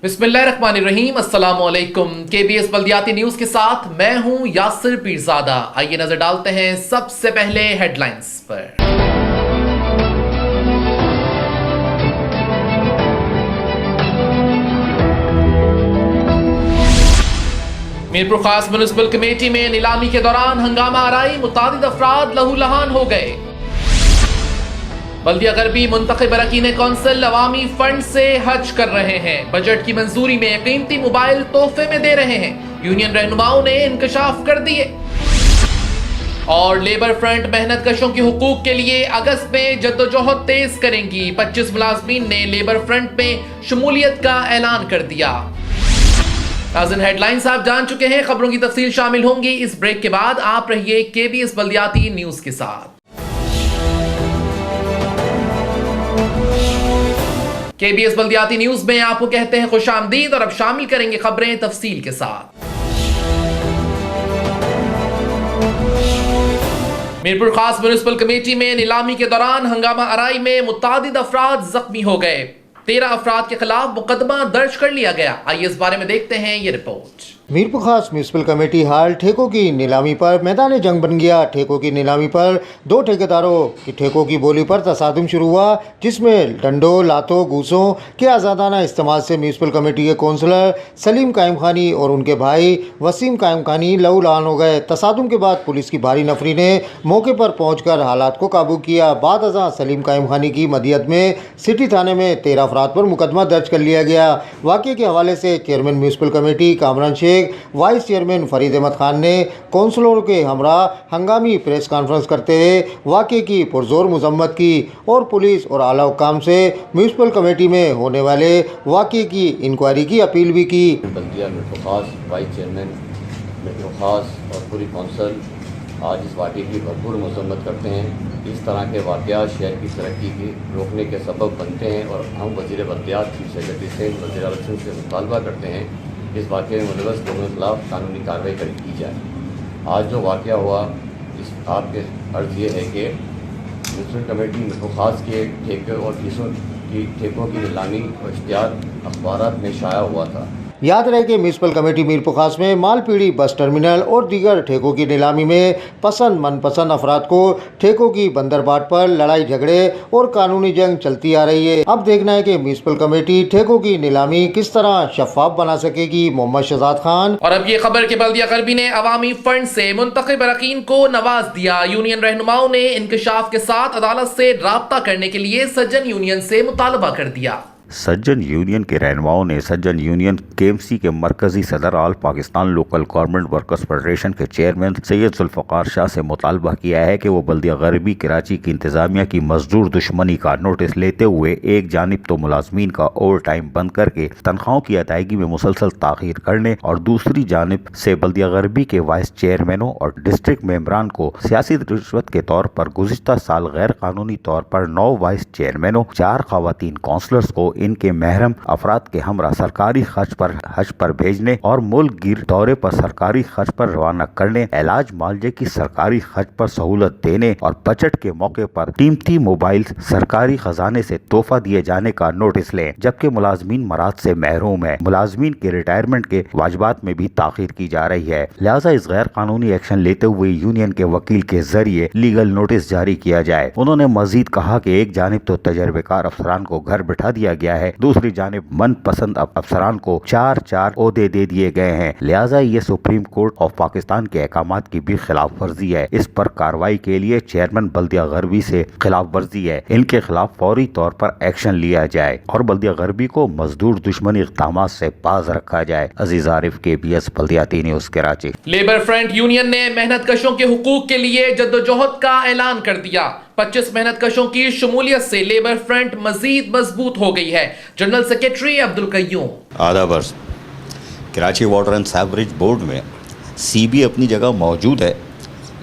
बिस्मिल्लाहिर्रहमानिर्रहीम, अस्सलामुअलैकुम। केबीएस बल्दियाती न्यूज के साथ मैं हूं यासिर पीरजादा। आइए नजर डालते हैं सबसे पहले हेडलाइंस पर। मीरपुर खास म्युनिसिपल कमेटी में नीलामी के दौरान हंगामा आराई, मुतादिद अफराद लहूलुहान हो गए। बल्दिया गरबी मुंतखब अरकान कौंसिल अवामी फंड से हज कर रहे हैं। बजट की मंजूरी में कीमती मोबाइल तोहफे में दे रहे हैं। यूनियन रहनुमाओं ने इंकशाफ कर दिए। और लेबर फ्रंट मेहनत कशों के हुकूक के लिए अगस्त में जद्दोजहद तेज करेंगी। 25 मुलाजमीन ने लेबर फ्रंट में शमूलियत का ऐलान कर दिया। नाज़रीन, हेडलाइंस आप जान चुके हैं, खबरों की तफसील शामिल होंगी इस ब्रेक के बाद। आप रहिए केबीएस बल्दियाती न्यूज के साथ। केबीएस बल्दियाती न्यूज में आपको कहते हैं खुशामदीद और अब शामिल करेंगे खबरें तफसील के साथ। मीरपुर खास म्युनिसिपल कमेटी में नीलामी के दौरान हंगामा आराई में मुतादिद अफराद जख्मी हो गए। 13 अफराद के खिलाफ मुकदमा दर्ज कर लिया गया। आइए इस बारे में देखते हैं ये रिपोर्ट। मीरपुर खास म्युनिसिपल कमेटी हाल ठेकों की नीलामी पर मैदान जंग बन गया। ठेकों की नीलामी पर 2 ठेकेदारों की ठेकों की बोली पर तसादुम शुरू हुआ, जिसमें डंडों, लातों, घूसों के आज़ादाना इस्तेमाल से म्युनिसिपल कमेटी के कौंसलर सलीम कायम खानी और उनके भाई वसीम कायम खानी लहूलुहान हो गए। तसादुम के बाद पुलिस की भारी नफरी ने मौके पर पहुंचकर हालात को काबू किया। बाद अज़ां सलीम कायम खानी की मदीयत में सिटी थाने में 13 अफराद पर मुकदमा दर्ज कर लिया गया। वाक़े के हवाले से chairman municipal committee Kamran Sheikh, vice chairman Farid Ahmad Khan ने कौंसलरों के हमरा हंगामी प्रेस कॉन्फ्रेंस करते हुए वाक़े की पुरजोर मजम्मत की और पुलिस और आला हुक्काम से म्युनिसिपल कमेटी में होने वाले वाक़े की इंक्वायरी की अपील भी की। बल्दिया मीरपुर खास वाइस चेयरमैन मीरपुर खास और पूरी कौंसिल आज इस वाक़े की भरपूर मजम्मत करते हैं। इस तरह के वाक़यात शहर की तरक्की की रोकने के सबब बनते हैं और हम वज़ीर बल्दियात चीफ सेक्रेटरी से वज़ीर आला से मुतालबा करते हैं इस वाक़े में मुलव्वस लोगों के खिलाफ कानूनी कार्रवाई की जाए। आज जो वाक़या हुआ, इस आपके अर्ज़ ये है कि म्युनिसिपल कमेटी मीरपुर खास के ठेके और ठेकों की नीलामी और इश्तिहार अखबारात में शाया हुआ था। याद रहे कि म्युनिसिपल कमेटी मीरपुर खास में मालपीड़ी बस टर्मिनल और दीगर ठेकों की नीलामी में मनपसंद अफराद को ठेकों की बंदरबाट पर लड़ाई झगड़े और कानूनी जंग चलती आ रही है। अब देखना है कि म्युनिसिपल कमेटी ठेकों की नीलामी किस तरह शफाफ बना सकेगी। मोहम्मद शहजाद खान। और अब ये खबर कि बल्दिया गरबी ने अवामी फंड से मुंतखब अरकान को नवाज दिया। यूनियन रहनुमाओं ने इंकशाफ के साथ अदालत से राब्ता करने के लिए सज्जन यूनियन से मुतालबा कर दिया। सज्जन यूनियन के रहनुमाओं ने सज्जन यूनियन केएमसी के मरकजी सदर all Pakistan local government workers federation के चेयरमैन सैयद जुल्फ़कार शाह से मुतालबा किया है कि वो बल्दिया गरबी कराची की इंतजामिया की मजदूर दुश्मनी का नोटिस लेते हुए एक जानिब तो मुलाजमीन का ओवर टाइम बंद करके तनख्वाहों की अदायगी में मुसलसल ताखीर करने और दूसरी जानिब से बल्दिया गरबी के वाइस चेयरमैनों और डिस्ट्रिक्ट मेंबरान को सियासी रिश्वत के तौर पर गुज़िश्ता साल गैर कानूनी तौर पर 9 वाइस चेयरमैनों, 4 खवातीन काउंसलर्स को इनके महरम अफराद के हमरा सरकारी खर्च पर हज पर भेजने और मुल्क गिर दौरे पर सरकारी खर्च पर रवाना करने, इलाज मालजे की सरकारी खर्च पर सहूलत देने और बजट के मौके पर कीमती मोबाइल सरकारी खजाने से तोहफा दिए जाने का नोटिस लें। जबकि मुलाजमीन मराद से महरूम है। मुलाजमीन के रिटायरमेंट के वाजबात में भी ताखीर की जा रही है। लिहाजा इस गैर कानूनी एक्शन लेते हुए यूनियन के वकील के जरिए लीगल नोटिस जारी किया जाए। उन्होंने मजीद कहा कि एक जानिब तो तजर्बेकार अफसरान को घर बिठा दिया गया है, दूसरी जानिब मनपसंद अफसरान को 4 ओहदे दे दिए गए हैं। लिहाजा ये सुप्रीम कोर्ट ऑफ पाकिस्तान के अहकामात की भी खिलाफ वर्जी है। इस पर कार्रवाई के लिए चेयरमैन बल्दिया गरबी से खिलाफ वर्जी है। इनके खिलाफ फौरी तौर पर एक्शन लिया जाए और बल्दिया गरबी को मजदूर दुश्मनी इक़दामात से बाज रखा जाए। अजीज आरिफ, केबीएस बल्दियाती news, Karachi. Labour front union ने मेहनत कशों के हुकूक के लिए जद्दोजहद का ऐलान कर दिया। 25 मेहनत कशों की शमूलियत से लेबर फ्रंट मजीद मजबूत हो गई है। General secretary Abdul Qayyum. आधा वर्ष Karachi water and sewerage board में सीबी अपनी जगह मौजूद है,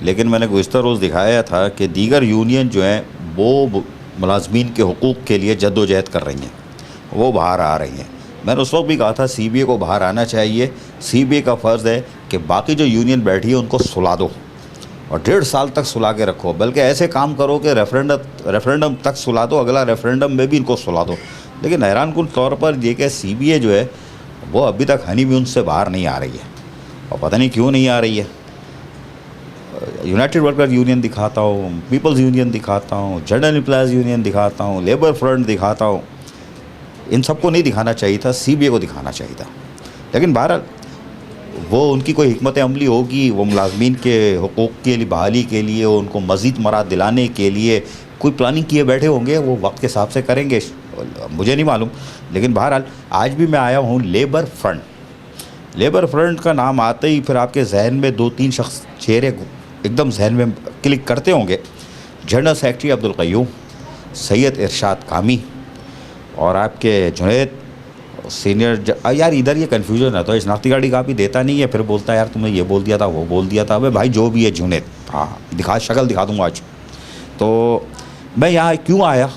लेकिन मैंने गुज़िश्ता रोज़ दिखाया था कि दीगर यूनियन जो हैं वो मुलाजमीन के हुकूक के लिए जद्दोजहद कर रही हैं, वो बाहर आ रही हैं। मैंने उस वक्त भी कहा था सीबीए को बाहर आना चाहिए। सीबीए का फ़र्ज़ है कि बाकी जो यूनियन बैठी है उनको सुला दो और 1.5 साल तक सुला के रखो, बल्कि ऐसे काम करो कि रेफरेंडम तक सुला दो, अगला रेफरेंडम में भी इनको सुला दो। लेकिन हैरानकुन तौर पर ये कि सीबीए जो है वो अभी तक हनीमून से बाहर नहीं आ रही है, और पता नहीं क्यों नहीं आ रही है। यूनाइटेड वर्कर्स यूनियन दिखाता हूँ, पीपल्स यूनियन दिखाता हूँ, जनरल एम्प्लॉयज़ यूनियन दिखाता हूँ, लेबर फ्रंट दिखाता हूँ, इन सबको नहीं दिखाना चाहिए था, CBA को दिखाना चाहिए था। लेकिन बहरहाल वो उनकी कोई हिकमत अमली होगी, वो मुलाजमीन के हुकूक़ के लिए बहाली के लिए, उनको मज़ीद मराद दिलाने के लिए कोई प्लानिंग किए बैठे होंगे, वो वक्त के हिसाब से करेंगे, मुझे नहीं मालूम। लेकिन बहरहाल आज भी मैं आया हूँ लेबर फ्रंट। लेबर फ्रंट का नाम आते ही फिर आपके जहन में 2-3 शख्स चेहरे एकदम जहन में क्लिक करते होंगे। जनरल सेक्रेटरी अब्दुल क़य्यूम, सैयद इरशाद कामी और आपके जुनैद सीनियर। यार इधर ये कन्फ्यूजन है, तो इस शनाख्ती गाड़ी का भी देता नहीं है, फिर बोलता है यार तुमने ये बोल दिया था, वो बोल दिया था। अबे भाई जो भी है जुनैद, हाँ शक्ल दिखा दूँगा आज। तो मैं यहाँ क्यों आया,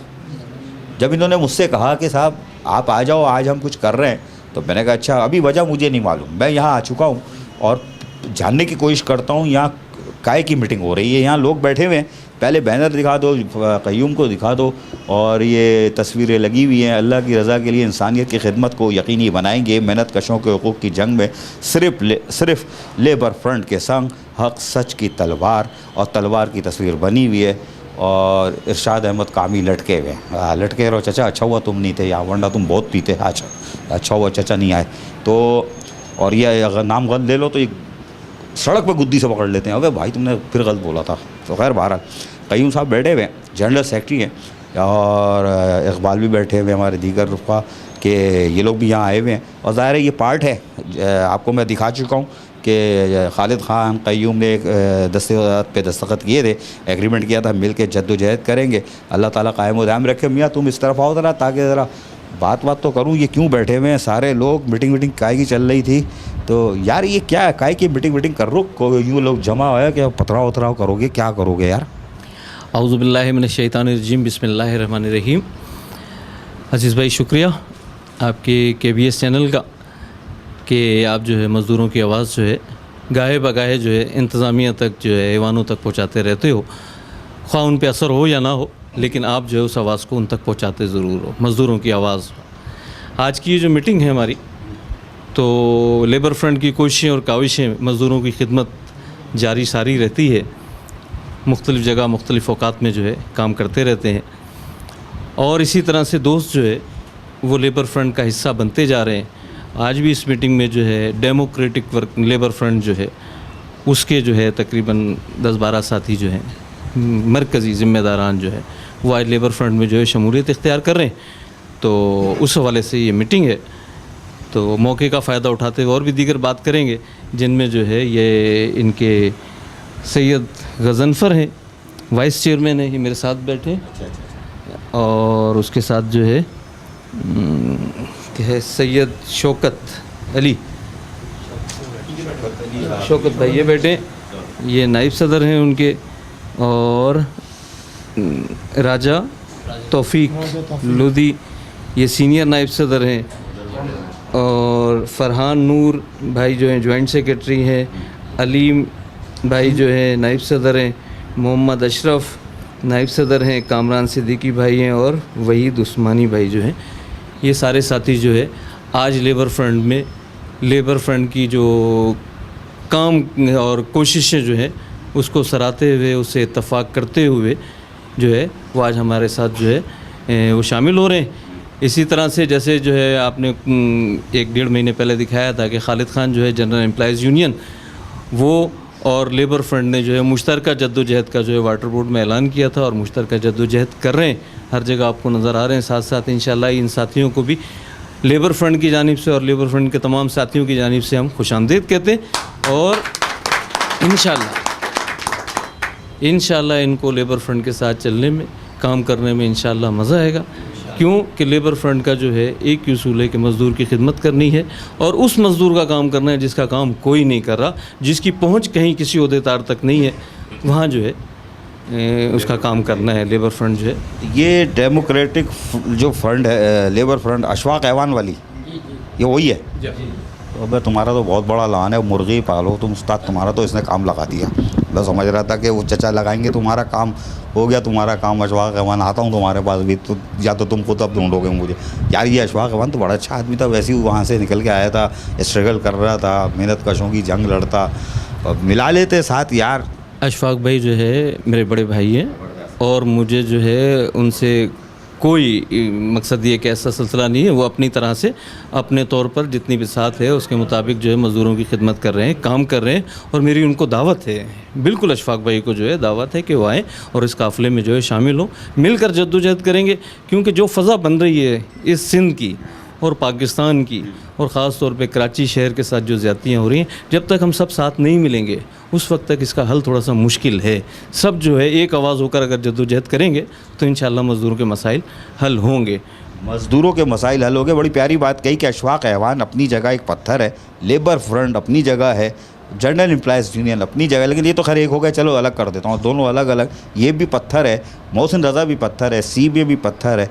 जब इन्होंने मुझसे कहा कि साहब आप आ जाओ, आज हम कुछ कर रहे हैं, तो मैंने कहा अच्छा, अभी वजह मुझे नहीं मालूम। मैं यहाँ आ चुका हूँ और जानने की कोशिश करता हूँ यहाँ काय की मीटिंग हो रही है। यहाँ लोग बैठे हुए हैं, पहले बैनर दिखा दो, क़य्यूम को दिखा दो, और ये तस्वीरें लगी हुई हैं। अल्लाह की रज़ा के लिए इंसानियत की खिदमत को यकीनी बनाएंगे। मेहनत कशों के हुकूक़ की जंग में सिर्फ लेबर फ्रंट के संग हक़ सच की तलवार, और तलवार की तस्वीर बनी हुई है, और इरशाद अहमद कामी लटके हुए हैं। लटके रहो चाचा, अच्छा हुआ तुम नहीं थे यहाँ, वरना तुम बहुत पीते। अच्छा हुआ चाचा नहीं आए। तो और ये अगर नाम गलत ले लो तो ये सड़क पर गुद्दी से पकड़ लेते हैं, अबे भाई तुमने फिर गलत बोला था। तो खैर बहरहाल क़य्यूम साहब बैठे हुए हैं, जनरल सेक्रेटरी हैं, और इकबाल भी बैठे हुए हमारे दीगर रुफ़ा के, ये लोग भी यहाँ आए हुए हैं। और ज़ाहिर है ये पार्ट है, आपको मैं दिखा चुका हूँ कि खालिद ख़ान क़य्यूम ने एक दस्तखत पे दस्तखत किए थे, एग्रीमेंट किया था, मिल के जद्दोजहद करेंगे। अल्लाह ताला कायम व दायम रखे। मियाँ तुम इस तरफ आओ ज़रा, ताकि ज़रा बात तो करूँ। ये क्यों बैठे हुए हैं सारे लोग, मीटिंग काय की चल रही थी। तो यार ये क्या है, काय की मीटिंग कर रो, यूँ लोग जमा हुआ है, क्या पथराव करोगे, क्या करोगे यार। औज़ु बिल्लाहि मिनश शैतानिर रजीम, बिस्मिल्लाहिर रहमानिर रहीम। अज़ीज़ भाई शुक्रिया आपके KBS चैनल का कि आप जो है मज़दूरों की आवाज़ जो है गाहे बगाहे जो है इंतज़ामिया तक जो है ऐवानों तक पहुँचाते रहते हो। ख्वाह उन पे असर हो या ना हो, लेकिन आप जो है उस आवाज़ को उन तक पहुँचाते ज़रूर हो, मज़दूरों की आवाज़। आज की ये जो मीटिंग है हमारी, तो लेबर फ्रंट की कोशिशें और काविशें मज़दूरों की खिदमत जारी सारी रहती है। मुख्तलिफ़ जगह मुख्तलिफ़ औकात में जो है काम करते रहते हैं, और इसी तरह से दोस्त जो है वो लेबर फ्रंट का हिस्सा बनते जा रहे हैं। आज भी इस मीटिंग में जो है डेमोक्रेटिक वर्क लेबर फ्रंट जो है उसके जो है तकरीबन 10-12 साथी जो हैं मरकज़ी ज़िम्मेदारान जो है वो आज लेबर फ्रंट में जो है शमूलियत इख्तियार कर रहे हैं। तो उस हवाले से ये मीटिंग है, तो मौके का फ़ायदा उठाते हुए और भी दीगर बात करेंगे, जिनमें जो है ये इनके सैयद गज़नफ़र हैं, वाइस चेयरमैन है, ये मेरे साथ बैठे, और उसके साथ जो है सैयद शौकत अली, शौकत भाई ये बैठे, ये नाइब सदर हैं उनके, और राजा तौफीक लोधी ये सीनियर नाइब सदर हैं, और फ़रहान नूर भाई जो हैं जॉइंट सेक्रेटरी हैं, अलीम भाई जो है नाइब सदर हैं, मोहम्मद अशरफ नाइब सदर हैं, कामरान सिद्दीकी भाई हैं, और वहीद उस्मानी भाई जो हैं। ये सारे साथी जो है आज लेबर फ्रंट में लेबर फ्रंट की जो काम और कोशिशें जो है उसको सराहते हुए, उससे इत्तफाक करते हुए जो है वो आज हमारे साथ जो है वो शामिल हो रहे हैं। इसी तरह से जैसे जो है आपने 1-1.5 महीने पहले दिखाया था कि खालिद ख़ान जो है जनरल एम्प्लॉयज़ यूनियन वो और लेबर फ्रंट ने जो है मुश्तरका जद्दोजहद का जो है वाटर बोर्ड में ऐलान किया था, और मुश्तरका जद्दोजहद कर रहे हैं, हर जगह आपको नज़र आ रहे हैं। साथ साथ इंशाअल्लाह इन साथियों को भी लेबर फ्रंट की जानिब से और लेबर फ्रंट के तमाम साथियों की जानिब से हम खुशामदीद कहते हैं, और इंशाअल्लाह इनको लेबर फ्रंट के साथ चलने में, काम करने में इंशाअल्लाह मज़ा आएगा। क्यों कि लेबर फ्रंट का जो है एक ही उसूल है कि मज़दूर की खिदमत करनी है, और उस मज़दूर का काम करना है जिसका काम कोई नहीं कर रहा, जिसकी पहुंच कहीं किसी ओहदेदार तक नहीं है, वहाँ जो है उसका काम करना है लेबर फ्रंट जो है। ये डेमोक्रेटिक जो फ्रंट है लेबर फ्रंट अशफाक ऐवान वाली, ये वही है। तो अब तुम्हारा तो बहुत बड़ा लान है, मुर्गी पालो तुम उस्ताद, तुम्हारा तो इसने काम लगा दिया। मैं समझ रहा था कि वो चचा लगाएंगे तुम्हारा काम हो गया, तुम्हारा काम। अशफाक रहमान आता हूँ तुम्हारे पास भी, तो या तो तुम खुद अब ढूंढोगे मुझे। यार ये अशफाक रहमान तो बड़ा अच्छा आदमी था, वैसे ही वहाँ से निकल के आया था, स्ट्रगल कर रहा था, मेहनत कशों की जंग लड़ता, मिला लेते साथ यार। अशफाक भाई जो है मेरे बड़े भाई हैं और मुझे जो है उनसे कोई मकसद ये कि ऐसा सिलसिला नहीं है। वो अपनी तरह से अपने तौर पर जितनी भी साथ है उसके मुताबिक जो है मज़दूरों की खिदमत कर रहे हैं, काम कर रहे हैं और मेरी उनको दावत है, बिल्कुल अशफाक भाई को जो है दावत है कि वो आएँ और इस काफ़िले में जो है शामिल हों, मिलकर जद्दोजहद करेंगे। क्योंकि जो फ़ज़ा बन रही है इस सिंध की और पाकिस्तान की और ख़ास तौर पे कराची शहर के साथ जो ज़्यादतियाँ हो रही हैं, जब तक हम सब साथ नहीं मिलेंगे उस वक्त तक इसका हल थोड़ा सा मुश्किल है। सब जो है एक आवाज़ होकर अगर जद्दोजहद करेंगे तो इंशाअल्लाह मज़दूरों के मसाइल हल होंगे। मज़दूरों के मसाइल हल हो गए। बड़ी प्यारी बात कही कि अशफाक रहमान अपनी जगह एक पत्थर है, लेबर फ्रंट अपनी जगह है, जनरल एम्प्लॉयज़ यूनियन अपनी जगह, लेकिन ये तो खैर एक हो गया, चलो अलग कर देता हूँ, दोनों अलग अलग। ये भी पत्थर है, मोहसिन रज़ा भी पत्थर है, CBA भी पत्थर है।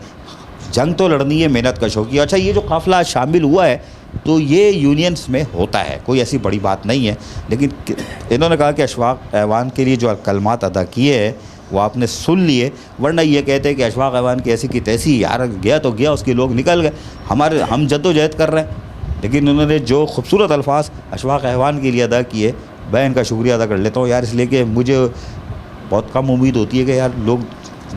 जंग तो लड़नी है मेहनत कशों की। अच्छा, ये जो काफ़िला आज शामिल हुआ है तो ये यूनियंस में होता है, कोई ऐसी बड़ी बात नहीं है। लेकिन इन्होंने कहा कि अशफाक रहमान के लिए जो कलमात अदा किए हैं वो आपने सुन लिए, वरना ये कहते हैं कि अशफाक रहमान की ऐसी की तैसी, यार गया तो गया, उसके लोग निकल गए, हम जद्दोजहद कर रहे हैं। लेकिन उन्होंने जो खूबसूरत अल्फाज अशफाक रहमान के लिए अदा किए, मैं इनका शुक्रिया अदा कर लेता हूँ यार, इसलिए कि मुझे बहुत कम उम्मीद होती है कि यार लोग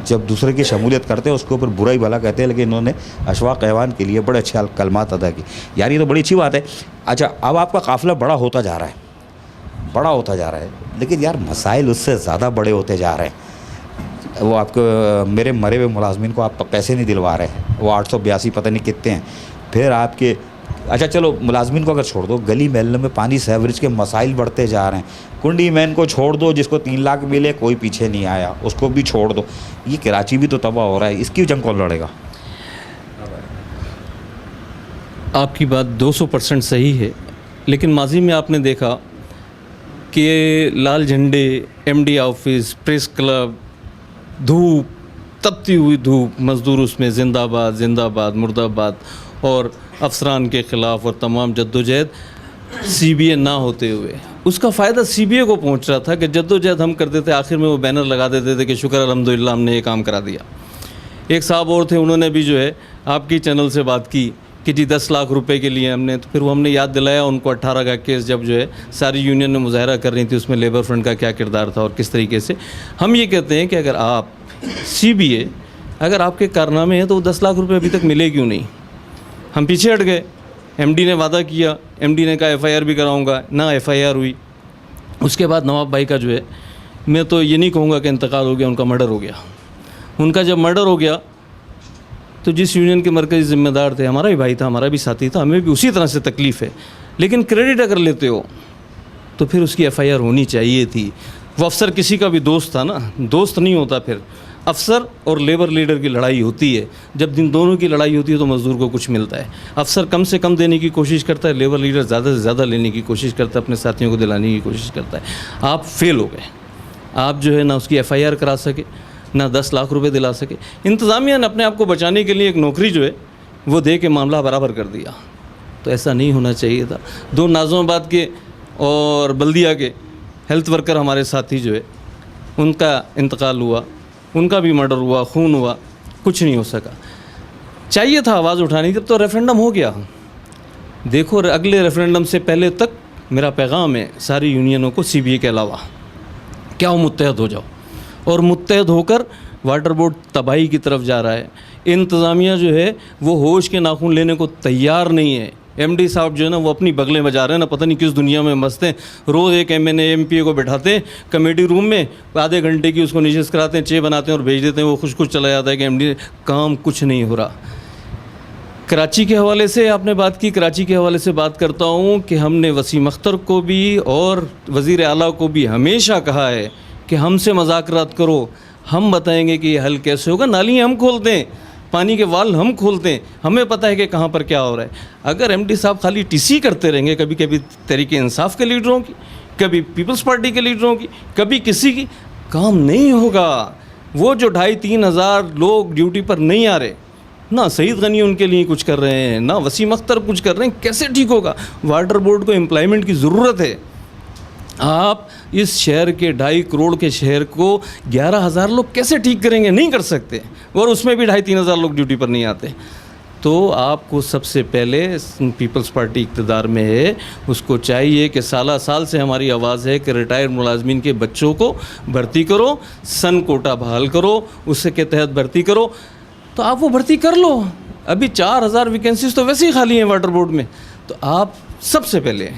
जब दूसरे की शमूलियत करते हैं उसके ऊपर बुरा ही भला कहते हैं, लेकिन इन्होंने अशफाक रहमान के लिए बड़े अच्छे कलमात अदा की। यार ये तो बड़ी अच्छी बात है। अच्छा, अब आपका काफ़िला बड़ा होता जा रहा है, बड़ा होता जा रहा है, लेकिन यार मसाइल उससे ज़्यादा बड़े होते जा रहे हैं। वो आपको मेरे मरे हुए मुलाजमीन को आप पैसे नहीं दिलवा रहे हैं, वो 882 पता नहीं कितने हैं। फिर आपके, अच्छा चलो मुलाजमीन को अगर छोड़ दो, गली महल्ले में पानी सेवरेज के मसाइल बढ़ते जा रहे हैं। कुंडी मैन को छोड़ दो, जिसको 3 लाख मिले कोई पीछे नहीं आया, उसको भी छोड़ दो। ये कराची भी तो तबाह हो रहा है, इसकी जंग कौन लड़ेगा? आपकी बात 200% सही है, लेकिन माजी में आपने देखा कि लाल झंडे, MD ऑफिस, प्रेस क्लब, धूप, तपती हुई धूप, मज़दूर उसमें जिंदाबाद जिंदाबाद मुर्दाबाद, और अफसरान के ख़िलाफ़ और तमाम जद्दोजहद CBA ना होते हुए उसका फ़ायदा CBA को पहुंच रहा था कि जद्दोजहद हम करते थे, आखिर में वो बैनर लगा देते थे कि शुक्र अल्हम्दुलिल्लाह हमने ये काम करा दिया। एक साहब और थे, उन्होंने भी जो है आपकी चैनल से बात की कि जी 10 लाख रुपए के लिए हमने, तो फिर वो हमने याद दिलाया उनको 18 का केस जब जो है सारी यूनियन ने मुजाहरा कर रही थी, उसमें लेबर फ्रंट का क्या किरदार था और किस तरीके से। हम ये कहते हैं कि अगर आप CBA अगर आपके कारनामे हैं तो वो 10 लाख रुपये अभी तक मिले क्यों नहीं? हम पीछे हट गए। MD ने वादा किया, MD ने कहा FIR भी कराऊंगा, ना FIR हुई। उसके बाद नवाब भाई का जो है, मैं तो ये नहीं कहूँगा कि इंतकाल हो गया, उनका मर्डर हो गया। उनका जब मर्डर हो गया तो जिस यूनियन के मरकज़ी ज़िम्मेदार थे, हमारा भी भाई था, हमारा भी साथी था, हमें भी उसी तरह से तकलीफ़ है। लेकिन क्रेडिट अगर लेते हो तो फिर उसकी FIR होनी चाहिए थी। वो अफसर किसी का भी दोस्त था ना, दोस्त नहीं होता। फिर अफसर और लेबर लीडर की लड़ाई होती है, जब दिन दोनों की लड़ाई होती है तो मज़दूर को कुछ मिलता है। अफसर कम से कम देने की कोशिश करता है, लेबर लीडर ज़्यादा से ज़्यादा लेने की कोशिश करता है, अपने साथियों को दिलाने की कोशिश करता है। आप फेल हो गए, आप जो है ना उसकी FIR करा सके, ना 10 लाख रुपए दिला सके। इंतज़ामिया ने अपने आप को बचाने के लिए एक नौकरी जो है वो दे के मामला बराबर कर दिया, तो ऐसा नहीं होना चाहिए था। 2 नाज़िमाबाद के और बल्दिया के हेल्थ वर्कर हमारे साथी जो है उनका इंतकाल हुआ, उनका भी मर्डर हुआ, खून हुआ, कुछ नहीं हो सका। चाहिए था आवाज़ उठानी, जब तो रेफरेंडम हो गया। देखो अगले रेफरेंडम से पहले तक मेरा पैगाम है सारी यूनियनों को, CBA के अलावा, क्या वो मुत्तहद हो जाओ। और मुत्तहद होकर वाटर बोर्ड तबाही की तरफ जा रहा है। इंतज़ामिया जो है वो होश के नाखून लेने को तैयार नहीं है। MD साहब जो है ना वो अपनी बगलें बजा रहे हैं ना, पता नहीं किस दुनिया में मस्त हैं। रोज़ एक MNA MPA को बैठाते हैं कमेटी रूम में, आधे घंटे की उसको निशस्त कराते हैं, चे बनाते हैं और भेज देते हैं। वो खुश खुश चला जाता है कि MD, काम कुछ नहीं हो रहा। कराची के हवाले से आपने बात की, कराची के हवाले से बात करता हूँ कि हमने वसीम अख्तर को भी और वज़ीर आला को भी हमेशा कहा है कि हमसे मज़ाकरात करो, हम बताएंगे कि ये हल कैसे होगा। नालियाँ हम खोलते हैं, पानी के वाल हम खोलते हैं, हमें पता है कि कहाँ पर क्या हो रहा है। अगर MD साहब खाली TC करते रहेंगे, कभी कभी तहरीक इंसाफ के लीडरों की, कभी पीपल्स पार्टी के लीडरों की, कभी किसी की, काम नहीं होगा। वो जो 2,500-3 हज़ार लोग ड्यूटी पर नहीं आ रहे, ना सईद गनी उनके लिए कुछ कर रहे हैं, ना वसीम अख्तर कुछ कर रहे हैं, कैसे ठीक होगा? वाटर बोर्ड को एम्प्लॉयमेंट की ज़रूरत है। आप इस शहर के 2.5 करोड़ के शहर को 11,000 लोग कैसे ठीक करेंगे? नहीं कर सकते, और उसमें भी 2,500-3 हज़ार लोग ड्यूटी पर नहीं आते। तो आपको सबसे पहले, पीपल्स पार्टी इक़्तिदार में है, उसको चाहिए कि साल से हमारी आवाज़ है कि रिटायर्ड मुलाजमीन के बच्चों को भर्ती करो, सन कोटा बहाल करो, उसके के तहत भर्ती करो। तो आप वो भर्ती कर लो। अभी 4,000 वैकेंसीज तो वैसे ही खाली हैं वाटर बोर्ड में। तो आप सबसे पहले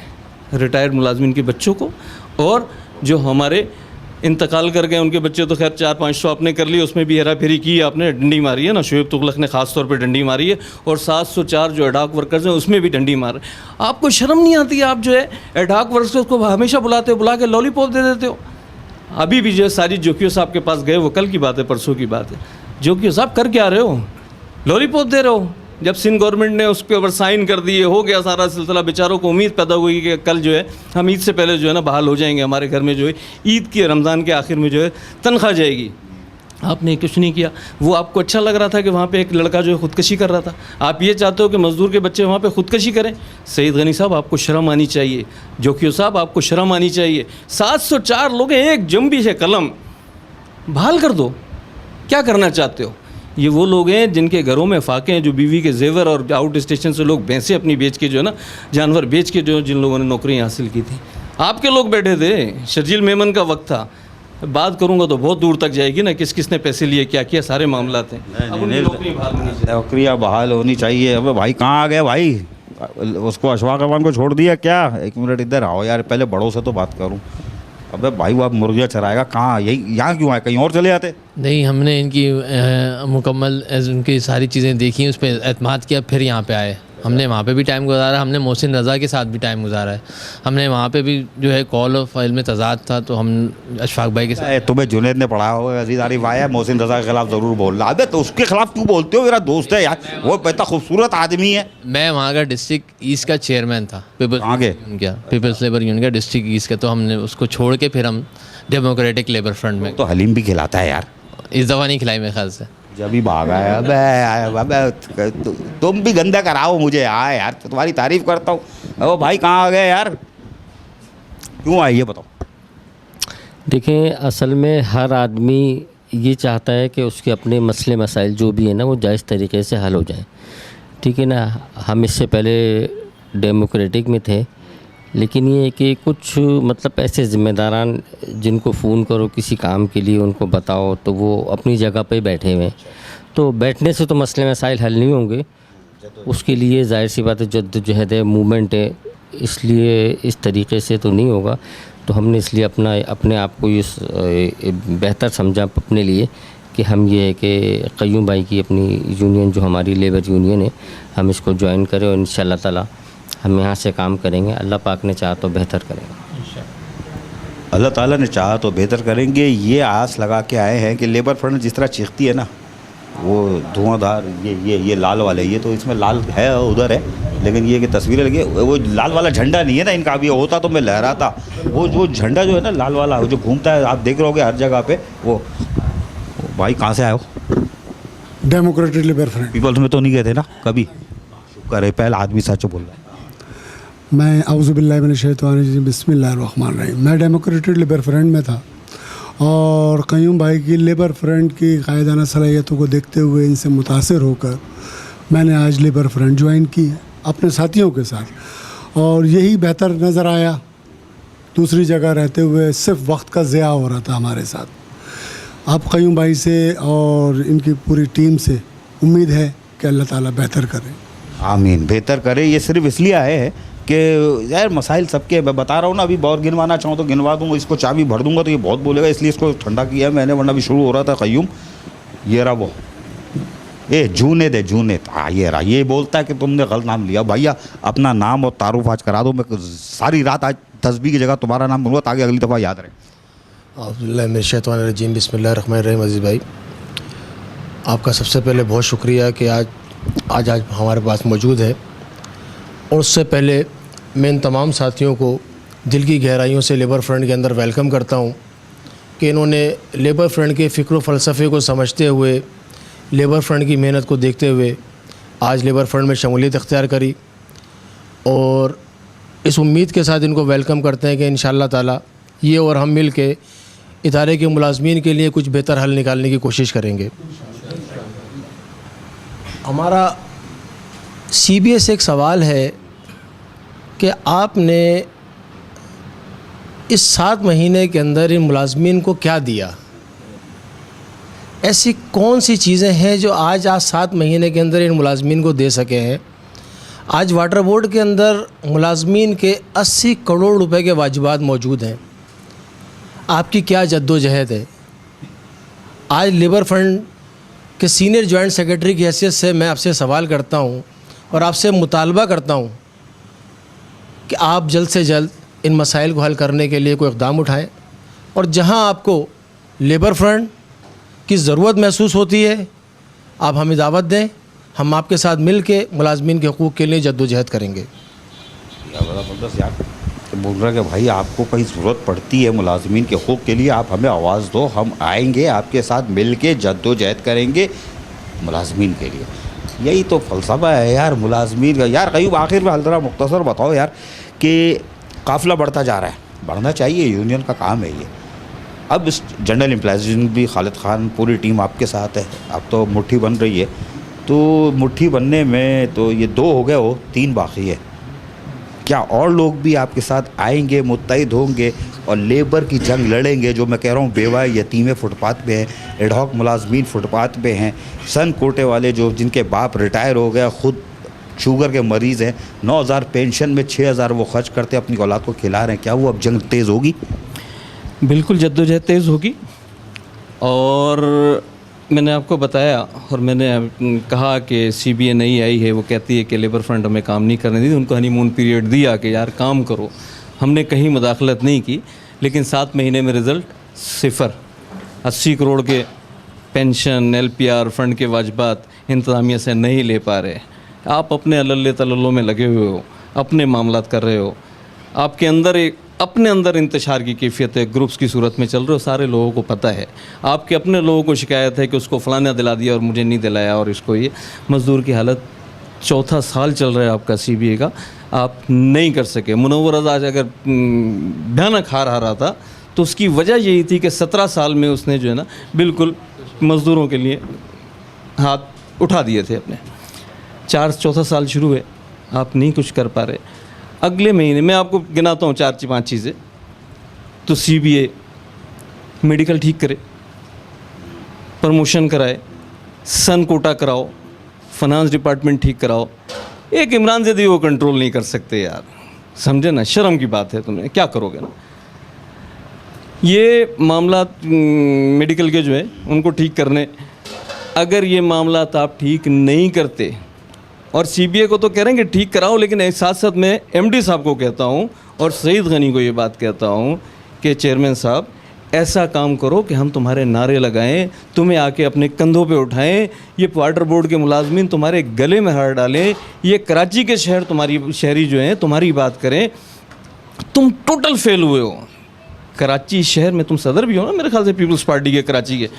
रिटायर्ड मुलाजमीन के बच्चों को, और जो हमारे इंतकाल कर गए उनके बच्चे तो खैर 400-500 आपने कर लिए, उसमें भी हेरा फेरी की आपने, डंडी मारी है ना, शोएब तुगलक ने ख़ास तौर पे डंडी मारी है, और 704 जो एडॉक वर्कर्स हैं उसमें भी डंडी मार। आपको शर्म नहीं आती? आप जो है एडॉक वर्कर्स को हमेशा बुलाते हो, बुला के लॉलीपॉप दे देते हो। अभी भी जो है साजिद जोकियो साहब के पास गए, वो कल की बात है, परसों की बात है। जोकियो साहब कर क्या रहे हो? लॉलीपॉप दे रहे हो। जब सिंध गवर्नमेंट ने उसके ऊपर साइन कर दिए, हो गया सारा सिलसिला, बेचारों को उम्मीद पैदा हुई कि कल जो है हम ईद से पहले जो है ना बहाल हो जाएंगे, हमारे घर में जो है ईद की, रमज़ान के आखिर में जो है तनख्वाह जाएगी। आपने कुछ नहीं किया। वो आपको अच्छा लग रहा था कि वहाँ पे एक लड़का जो है ख़ुदकशी कर रहा था। आप ये चाहते हो कि मज़दूर के बच्चे वहाँ पे ख़ुदकशी करें? सईद गनी साहब, आपको शर्म आनी चाहिए। जोकियो साहब, आपको शर्म आनी चाहिए। 704 लोग हैं, एक जंबी से कलम बहाल कर दो। क्या करना चाहते हो? ये वो लोग हैं जिनके घरों में फाके हैं, जो बीवी के जेवर और आउट स्टेशन से लोग भैंसें अपनी बेच के जो है ना, जानवर बेच के जो जिन लोगों ने नौकरी हासिल की थी। आपके लोग बैठे थे, शर्जील मेमन का वक्त था। बात करूंगा तो बहुत दूर तक जाएगी ना, किस किस ने पैसे लिए, क्या किया, सारे मामला थे। नौकरियाँ बहाल होनी चाहिए। अब भाई कहाँ आ गए भाई? उसको अशफाक अमान को छोड़ दिया क्या? एक मिनट इधर आओ यार, पहले बड़ों से तो बात करूँ। अबे भाई वो आप मुर्गियाँ चराएगा कहाँ? यही यहाँ क्यों आए? कहीं और चले जाते? नहीं, हमने इनकी मुकम्मल उनकी सारी चीज़ें देखी, उस पर एतमाद किया, फिर यहाँ पे आए। हमने वहाँ पे भी टाइम गुजारा, हमने मोहसिन रज़ा के साथ भी टाइम गुजारा है। हमने वहाँ पे भी जो है कॉल और फाइल में तजाद था, तो हम अशफाक भाई के साथ। तुम्हें जुनैद ने पढ़ाया होगा, अजीज आरिफ आया मोहसिन रज़ा के खिलाफ ज़रूर बोल रहा। अबे तो उसके खिलाफ क्यों बोलते हो? मेरा दोस्त है यार, वो इतना खूबसूरत आदमी है। मैं वहाँ का डिस्ट्रिक्ट ईस्ट का चेयरमैन था, पीपल्स लेबर यूनियन का डिस्ट्रिक्ट ईस्ट का। तो हमने उसको छोड़ के फिर हम डेमोक्रेटिक लेबर फ्रंट में। तो हलीम भी खिलाता है यार। इस दफ़ा नहीं खिलाई मेरे ख्याल से। जब ही भागा है। अबे तुम भी गंदा कराओ मुझे यार, तुम्हारी तारीफ करता हूँ। ओ भाई कहाँ आ गए यार? क्यों आए ये बताओ। देखें, असल में हर आदमी ये चाहता है कि उसके अपने मसले मसाइल जो भी है ना वो जायज़ तरीके से हल हो जाए, ठीक है ना। हम इससे पहले डेमोक्रेटिक में थे, लेकिन ये कि कुछ मतलब ऐसे ज़िम्मेदारान जिनको फ़ोन करो किसी काम के लिए, उनको बताओ तो वो अपनी जगह पे बैठे हुए हैं। तो बैठने से तो मसले मसाइल हल नहीं होंगे, उसके लिए ज़ाहिर सी बात है जद्दोजहद है, मूवमेंट है, इसलिए इस तरीके से तो नहीं होगा। तो हमने इसलिए अपने आप को इस बेहतर समझा अपने लिए कि हम ये है कि क़य्यूम भाई की अपनी यूनियन जो हमारी लेबर यूनियन है, हम इसको ज्वाइन करें और इंशाअल्लाह ताला हम यहाँ से काम करेंगे। अल्लाह पाक ने चाहा तो बेहतर करेंगे। अल्लाह ताला ने चाहा तो बेहतर करेंगे। ये आस लगा के आए हैं कि लेबर फ्रंट जिस तरह चीखती है ना, वो धुआंधार, ये लाल वाले, ये तो इसमें लाल है उधर है, लेकिन ये कि तस्वीरें लगी, वो लाल वाला झंडा नहीं है ना इनका। अभी होता तो मैं लहराता। वो झंडा जो है ना लाल वाला, जो घूमता है, आप देख रहे होगे हर जगह पे। वो भाई कहाँ से आए हो? Democratic labour front. पीपल्स में तो नहीं गए थे ना कभी? शुक्र है, पहला आदमी सच बोल रहा है। मैं औज़ुबिल्लाहि मिनश्शैतानिर्रजीम बिस्मिल्लाहिर्रहमानिर्रहीम। मैं डेमोक्रेटिक लेबर फ्रंट में था, और क़य्यूम भाई की लेबर फ्रंट की कायदाना सलाहियतों को देखते हुए इनसे मुतासिर होकर मैंने आज लेबर फ्रंट ज्वाइन की अपने साथियों के साथ, और यही बेहतर नज़र आया। दूसरी जगह रहते हुए सिर्फ वक्त का ज़िया हो रहा था हमारे साथ। अब क़य्यूम भाई से और इनकी पूरी टीम से उम्मीद है कि अल्लाह ताला बेहतर करे। आमीन, बेहतर करे। ये सिर्फ इसलिए आए हैं कि यार मसाइल सबके, मैं बता रहा हूँ ना, अभी बहुत गिनवाना चाहूँ तो गिनवा दूँगा, इसको चाबी भर दूँगा तो ये बहुत बोलेगा, इसलिए इसको ठंडा किया मैंने, वरना भी शुरू हो रहा था। क़य्यूम ये रहा वो, जूनेद, हाँ ये रहा। ये बोलता है कि तुमने गलत नाम लिया। भैया अपना नाम और तारुफ आज करा दो, मैं सारी रात आज तस्बीह की जगह तुम्हारा नाम बोलूँगा ताकि अगली दफ़ा याद रहे। औज़ुबिल्लाहि मिनश्शैतानिर्रजीम बिस्मिल्लाहिर्रहमानिर्रहीम। अज़ीज़ भाई, आपका सबसे पहले बहुत शुक्रिया कि आज हमारे पास मौजूद है, और उससे पहले मैं इन तमाम साथियों को दिल की गहराइयों से लेबर फ्रंट के अंदर वेलकम करता हूँ कि इन्होंने लेबर फ्रंट के फ़िक्र फ़लसफ़े को समझते हुए, लेबर फ्रंट की मेहनत को देखते हुए आज लेबर फ्रंट में शमूलियत इख्तियार करी, और इस उम्मीद के साथ इनको वेलकम करते हैं कि इंशाअल्लाह ताला ये और हम मिल के इदारे के मुलाजमीन के लिए कुछ बेहतर हल निकालने की कोशिश करेंगे। हमारा CBA से एक सवाल है कि आपने इस 7 महीने के अंदर इन मुलाजमीन को क्या दिया? ऐसी कौन सी चीज़ें हैं जो आज 7 महीने के अंदर इन मुलाजमीन को दे सके हैं? आज वाटर बोर्ड के अंदर मुलाजमीन के 80 करोड़ रुपए के वाजिबात मौजूद हैं। आपकी क्या जद्दोजहद है? आज लेबर फंड के सीनियर जॉइंट सेक्रेटरी की हैसियत से मैं आपसे सवाल करता हूं और आपसे मुतालबा करता हूं कि आप जल्द से जल्द इन मसाइल को हल करने के लिए कोई इक़दाम उठाएं, और जहां आपको लेबर फ्रंट की ज़रूरत महसूस होती है आप हमें दावत दें, हम आपके साथ मिल के मुलाजमीन के हकूक़ के लिए जद्दोजहद करेंगे। तो बोल रहा है कि भाई आपको कहीं ज़रूरत पड़ती है मुलाजमीन के हकूक़ के लिए, आप हमें आवाज़ दो, हम आएंगे आपके साथ मिल के जद्दोजहद करेंगे मुलाजमीन के लिए। यही तो फ़लसफ़ा है यार मुलाजमीन का। यार कयूब आखिर में हल्दरा मुख्तसर बताओ यार कि काफ़िला बढ़ता जा रहा है, बढ़ना चाहिए, यूनियन का काम है ये। अब इस जनरल एम्प्लॉयज़ भी खालिद खान पूरी टीम आपके साथ है, अब तो मुट्ठी बन रही है, तो मुट्ठी बनने में तो ये 2 हो गए, हो 3 बाकी है। क्या और लोग भी आपके साथ आएंगे, मुत्तहिद होंगे और लेबर की जंग लड़ेंगे? जो मैं कह रहा हूँ बेवा यतीमें फुटपाथ पे हैं, एडहॉक मुलाजमीन फुटपाथ पे हैं, सन कोटे वाले जो जिनके बाप रिटायर हो गया, ख़ुद शुगर के मरीज़ हैं, 9,000 पेंशन में 6,000 वो खर्च करते अपनी औलाद को खिला रहे हैं। क्या वो अब जंग तेज़ होगी? बिल्कुल जद्दोजहद तेज़ होगी। और मैंने आपको बताया और मैंने कहा कि CBA नई आई है, वो कहती है कि लेबर फ्रंट हमें काम नहीं करने दी, उनको हनीमून पीरियड दिया कि यार काम करो। हमने कहीं मुदाखलत नहीं की, लेकिन 7 महीने में रिज़ल्ट 0। 80 करोड़ के पेंशन LPR फंड के वाजबात इंतज़ामिया से नहीं ले पा रहे। आप अपने अल्ले तल्लों में लगे हुए हो, अपने मामलात कर रहे हो, आपके अंदर अपने अंदर इंतशार की कैफियत है, ग्रुप्स की सूरत में चल रहे हो, सारे लोगों को पता है। आपके अपने लोगों को शिकायत है कि उसको फ़लाना दिला दिया और मुझे नहीं दिलाया, और इसको ये मज़दूर की हालत 4था साल चल रहा है आपका CBA का, आप नहीं कर सके। मुनव्वर आज अगर भयानक हार रहा था तो उसकी वजह यही थी कि 17 साल में उसने जो है ना बिल्कुल मज़दूरों के लिए हाथ उठा दिए थे अपने। 4 साल शुरू है, आप नहीं कुछ कर पा रहे। अगले महीने मैं आपको गिनाता हूँ 4-5 चीज़ें। तो CBA मेडिकल ठीक करे, प्रमोशन कराए, सन कोटा कराओ, फाइनेंस डिपार्टमेंट ठीक कराओ। एक इमरान ज़ैदी वो कंट्रोल नहीं कर सकते यार, समझे ना, शर्म की बात है। तुम्हें क्या करोगे ना, ये मामला मेडिकल के जो है उनको ठीक करने, अगर ये मामला आप ठीक नहीं करते, और CBA को तो कह रहे हैं कि ठीक कराओ, लेकिन साथ साथ मैं MD साहब को कहता हूँ और सईद गनी को ये बात कहता हूँ कि चेयरमैन साहब ऐसा काम करो कि हम तुम्हारे नारे लगाएं, तुम्हें आके अपने कंधों पे उठाएं, ये वाटर बोर्ड के मुलाजमीन तुम्हारे गले में हार डालें, ये कराची के शहरी जो हैं तुम्हारी बात करें। तुम टोटल फेल हुए हो। कराची शहर में तुम सदर भी हो ना मेरे ख्याल से पीपल्स पार्टी के कराची के,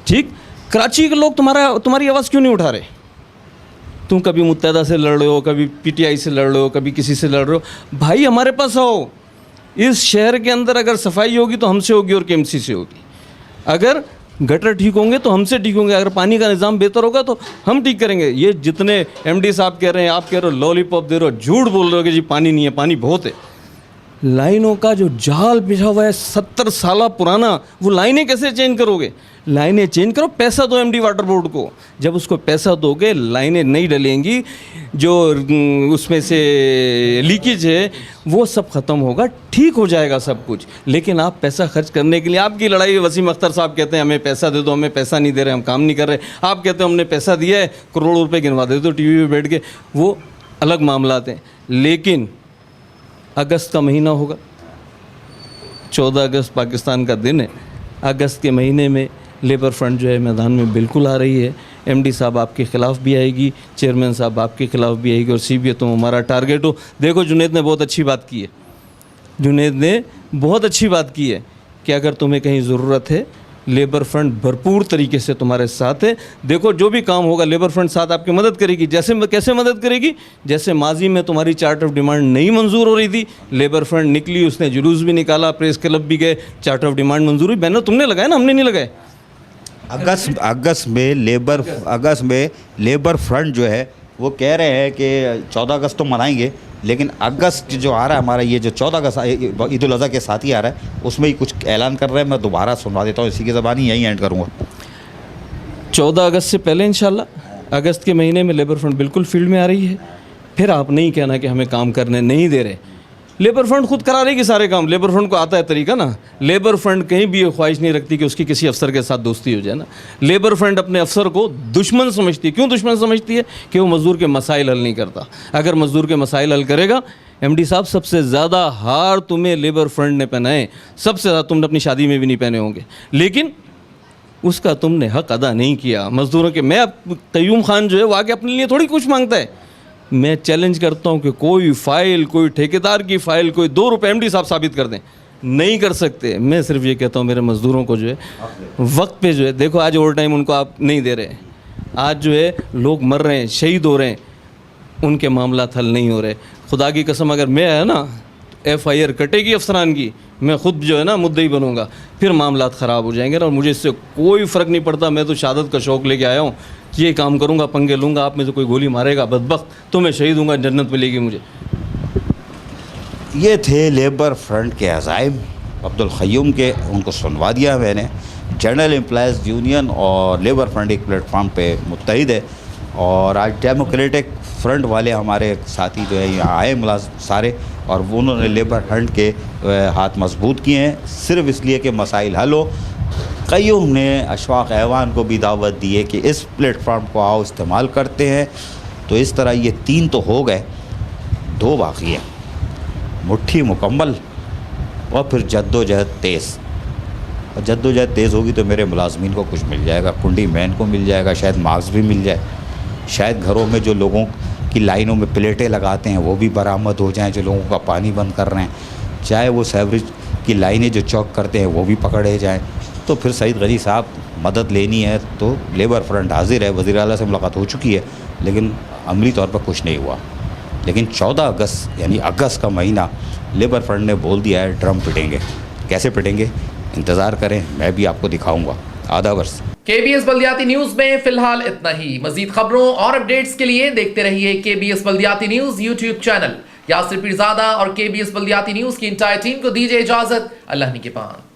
ठीक? कराची के लोग तुम्हारी आवाज़ क्यों नहीं उठा रहे? तुम कभी मुत्तहदा से लड़ रहे हो, कभी PTI से लड़ रहे हो, कभी किसी से लड़ रहे हो। भाई हमारे पास आओ। इस शहर के अंदर अगर सफाई होगी तो हमसे होगी और KMC से होगी। अगर गटर ठीक होंगे तो हमसे ठीक होंगे, अगर पानी का निज़ाम बेहतर होगा तो हम ठीक करेंगे। ये जितने MD साहब कह रहे हैं, आप कह रहे हो लॉलीपॉप दे रहे हो, झूठ बोल रहे हो कि जी पानी नहीं है, पानी बहुत है। लाइनों का जो जाल बिछा हुआ है 70 साल पुराना, वो लाइनें कैसे चेंज करोगे? लाइनें चेंज करो, पैसा दो MD वाटर बोर्ड को। जब उसको पैसा दोगे लाइनें नहीं डलेंगी, जो उसमें से लीकेज है वो सब ख़त्म होगा, ठीक हो जाएगा सब कुछ। लेकिन आप पैसा खर्च करने के लिए, आपकी लड़ाई वसीम अख्तर साहब कहते हैं हमें पैसा दे दो, हमें पैसा नहीं दे रहे, हम काम नहीं कर रहे। आप कहते हो हमने पैसा दिया है, करोड़ों रुपए गिनवा दे दो TV पे बैठ के, वो अलग मामला हैं। लेकिन अगस्त का महीना होगा, 14 अगस्त पाकिस्तान का दिन है। अगस्त के महीने में लेबर फ्रंट जो है मैदान में बिल्कुल आ रही है। MD साहब आपके ख़िलाफ़ भी आएगी, चेयरमैन साहब आपके ख़िलाफ़ भी आएगी, और CBA तो हमारा टारगेट हो। देखो जुनैद ने बहुत अच्छी बात की है, जुनैद ने बहुत अच्छी बात की है कि अगर तुम्हें कहीं ज़रूरत है लेबर फ्रंट भरपूर तरीके से तुम्हारे साथ है। देखो जो भी काम होगा लेबर फ्रंट साथ आपकी मदद करेगी। कैसे मदद करेगी? जैसे माजी में तुम्हारी चार्ट ऑफ डिमांड नहीं मंजूर हो रही थी, लेबर फ्रंट निकली, उसने जुलूस भी निकाला, प्रेस क्लब भी गए, चार्ट ऑफ डिमांड मंजूर हुई। बैनर तुमने लगाया ना, हमने नहीं लगाए। अगस्त में लेबर फ्रंट जो है वो कह रहे हैं कि 14 अगस्त तो मनाएंगे, लेकिन अगस्त जो आ रहा है हमारा, ये जो 14 अगस्त ईद उल अज़हा के साथ ही आ रहा है, उसमें ही कुछ ऐलान कर रहे हैं। मैं दोबारा सुनवा देता हूँ, इसी की ज़बानी यहीं एंड करूँगा। 14 अगस्त से पहले इंशाल्लाह अगस्त के महीने में लेबर फ्रंट बिल्कुल फील्ड में आ रही है। फिर आप नहीं कहना कि हमें काम करने नहीं दे रहे। लेबर फ्रंट खुद करा रही कि सारे काम। लेबर फ्रंट को आता है तरीका ना। लेबर फ्रंट कहीं भी ये ख्वाहिश नहीं रखती कि उसकी किसी अफसर के साथ दोस्ती हो जाए ना। लेबर फ्रंट अपने अफसर को दुश्मन समझती है। क्यों दुश्मन समझती है? कि वो मज़दूर के मसाइल हल नहीं करता। अगर मज़दूर के मसाइल हल करेगा, एमडी साहब सबसे ज़्यादा हार तुम्हें लेबर फ्रंट ने पहनाए, सबसे ज़्यादा तुमने अपनी शादी में भी नहीं पहने होंगे, लेकिन उसका तुमने हक अदा नहीं किया मज़दूरों के। मैं कयूम खान जो है वो आगे अपने लिए थोड़ी कुछ मांगता है। मैं चैलेंज करता हूं कि कोई फाइल, कोई ठेकेदार की फाइल, कोई 2 रुपये एमडी साहब साबित कर दें, नहीं कर सकते। मैं सिर्फ ये कहता हूं मेरे मज़दूरों को जो है वक्त पे जो है, देखो आज ओवर टाइम उनको आप नहीं दे रहे, आज जो है लोग मर रहे हैं, शहीद हो रहे हैं, उनके मामला हल नहीं हो रहे। खुदा की कसम अगर मैं है ना FIR कटेगी अफसरान की, मैं खुद जो है ना मुद्दई बनूंगा, फिर मामलात ख़राब हो जाएंगे ना। और मुझे इससे कोई फ़र्क नहीं पड़ता। मैं तो शहादत का शौक़ लेके आया हूँ, ये काम करूँगा, पंगे लूँगा, आप में से कोई गोली मारेगा बदबख्त तो मैं शहीद हूँगा, जन्नत मिलेगी मुझे। ये थे लेबर फ्रंट के अज़ाइम अब्दुल क़य्यूम के, उनको सुनवा दिया मैंने। जनरल एम्प्लॉयज़ यूनियन और लेबर फ्रंट एक प्लेटफॉर्म पे मुत्तहिद है, और आज डेमोक्रेटिक फ्रंट वाले हमारे साथी जो है यहाँ आए मुलाज़िम सारे, और उन्होंने लेबर फ्रंट के हाथ मजबूत किए हैं सिर्फ इसलिए कि मसाइल हल हो। क़य्यूम ने अशफाक़ ऐवान को भी दावत दी है कि इस प्लेटफॉर्म को आओ इस्तेमाल करते हैं। तो इस तरह ये 3 तो हो गए, 2 बाकी हैं, मुट्ठी मुकम्मल और फिर जद्दोजहद तेज़। और जद्दोजहद तेज़ होगी तो मेरे मुलाजमीन को कुछ मिल जाएगा, कुंडी मैन को मिल जाएगा, शायद मार्क्स भी मिल जाए, शायद घरों में जो लोगों की लाइनों में प्लेटें लगाते हैं वो भी बरामद हो जाएं, जो लोगों का पानी बंद कर रहे हैं, चाहे वो सेवरेज की लाइनें जो चौक करते हैं वो भी पकड़े जाएं। तो फिर सईद गनी साहब मदद लेनी है तो लेबर फ्रंट हाजिर है। वज़ीर आला से मुलाकात हो चुकी है, लेकिन अमली तौर पर कुछ नहीं हुआ। लेकिन 14 अगस्त यानी अगस्त का महीना लेबर फ्रंट ने बोल दिया है ड्रम पिटेंगे। कैसे पिटेंगे इंतज़ार करें, मैं भी आपको दिखाऊँगा। आधा वर्ष KBS बल्दियाती न्यूज में फिलहाल इतना ही। मजीद खबरों और अपडेट्स के लिए देखते रहिए KBS बल्दियाती news YouTube channel. Yasir Pirzada और KBS बल्दियाती न्यूज की इंटायर टीम को दीजिए इजाजत। अल्लाह निगहबान।